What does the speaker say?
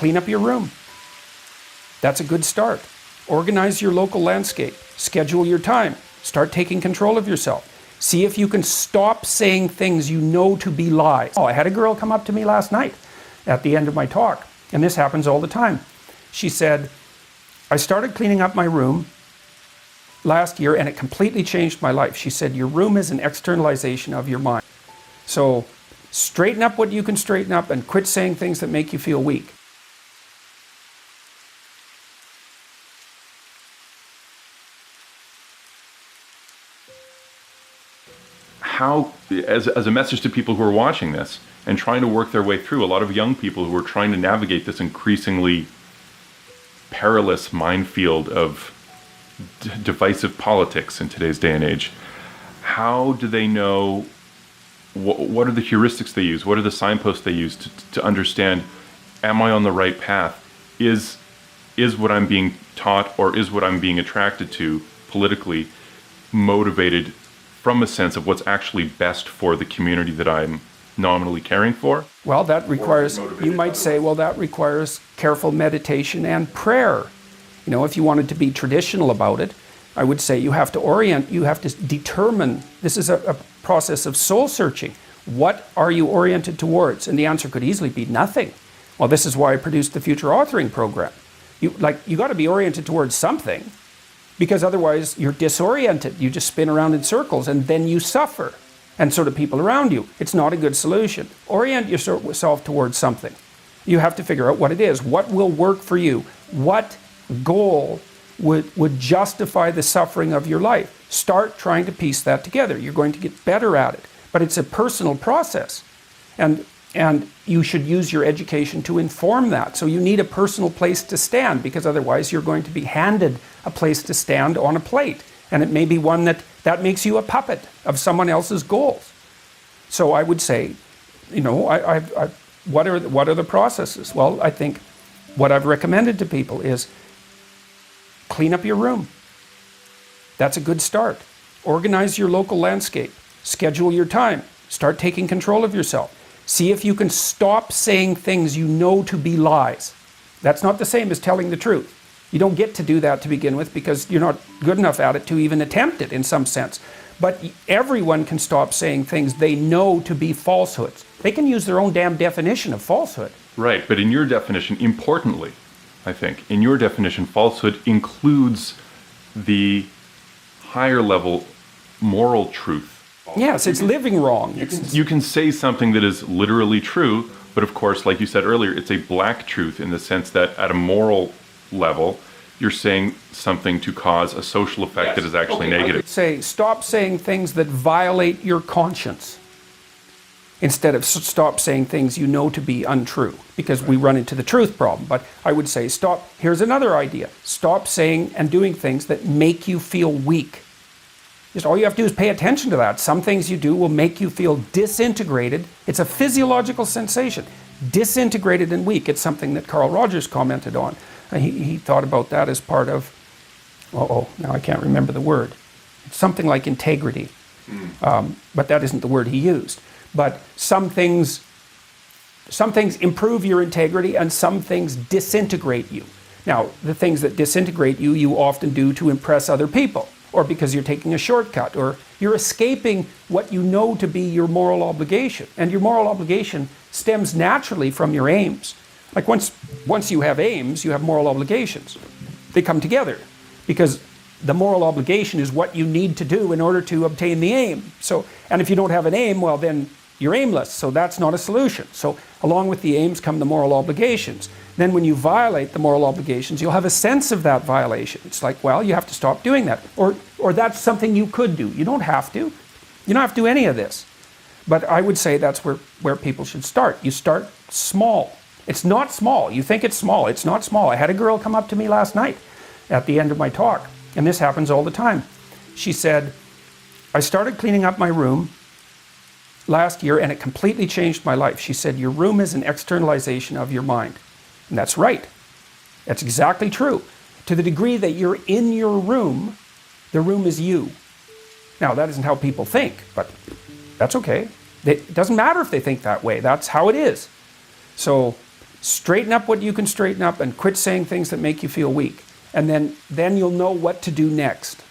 clean up your room. That's a good start. Organize your local landscape. Schedule your time. Start taking control of yourself. See if you can stop saying things you know to be lies. I had a girl come up to me last night at the end of my talk, and this happens all the time. She said, I started cleaning up my room last year and it completely changed my life. She said, your room is an externalization of your mind. So straighten up what you can straighten up and quit saying things that make you feel weak. How, as a message to people who are watching this and trying to work their way through, a lot of young people who are trying to navigate this increasingly perilous minefield of divisive politics in today's day and age, how do they know, what are the heuristics they use, what are the signposts they use to understand, am I on the right path? Is what I'm being taught or is what I'm being attracted to politically motivated from a sense of what's actually best for the community that I'm nominally caring for? Well, that requires, you might say, well, that requires careful meditation and prayer. You know, if you wanted to be traditional about it, I would say you have to orient, you have to determine, this is a process of soul searching. What are you oriented towards? And the answer could easily be nothing. Well, this is why I produced the Future Authoring Program. You got to be oriented towards something, because otherwise you're disoriented. You just spin around in circles and then you suffer. And so do people around you. It's not a good solution. Orient yourself towards something. You have to figure out what it is. What will work for you? What goal would justify the suffering of your life? Start trying to piece that together. You're going to get better at it. But it's a personal process. And you should use your education to inform that. So you need a personal place to stand, because otherwise you're going to be handed a place to stand on a plate. And it may be one that makes you a puppet of someone else's goals. So I would say, you know, what are the processes? Well, I think what I've recommended to people is clean up your room. That's a good start. Organize your local landscape. Schedule your time. Start taking control of yourself. See if you can stop saying things you know to be lies. That's not the same as telling the truth. You don't get to do that to begin with because you're not good enough at it to even attempt it in some sense. But everyone can stop saying things they know to be falsehoods. They can use their own damn definition of falsehood. Right, but in your definition, importantly, I think, in your definition, falsehood includes the higher level moral truth. Yes, it's living wrong. You can say something that is literally true, but of course, like you said earlier, it's a black truth in the sense that at a moral level, you're saying something to cause a social effect that is actually negative. I would say, stop saying things that violate your conscience instead of stop saying things you know to be untrue, because we run into the truth problem. But I would say, here's another idea. Stop saying and doing things that make you feel weak. Just all you have to do is pay attention to that. Some things you do will make you feel disintegrated. It's a physiological sensation. Disintegrated and weak. It's something that Carl Rogers commented on. He thought about that as part of, now I can't remember the word. It's something like integrity. But that isn't the word he used. But some things improve your integrity and some things disintegrate you. Now, the things that disintegrate you, you often do to impress other people, or because you're taking a shortcut, or you're escaping what you know to be your moral obligation. And your moral obligation stems naturally from your aims. Like once you have aims, you have moral obligations. They come together because the moral obligation is what you need to do in order to obtain the aim. So, and if you don't have an aim, well then you're aimless, so that's not a solution. So along with the aims come the moral obligations. Then when you violate the moral obligations, you'll have a sense of that violation. It's like, well, you have to stop doing that. Or that's something you could do. You don't have to. You don't have to do any of this. But I would say that's where people should start. You start small. It's not small. You think it's small. It's not small. I had a girl come up to me last night at the end of my talk, and this happens all the time. She said, I started cleaning up my room last year and it completely changed my life. She said, your room is an externalization of your mind. And that's right. That's exactly true. To the degree that you're in your room, the room is you. Now, that isn't how people think, but that's okay. It doesn't matter if they think that way. That's how it is. So Straighten up what you can straighten up and quit saying things that make you feel weak. And then you'll know what to do next.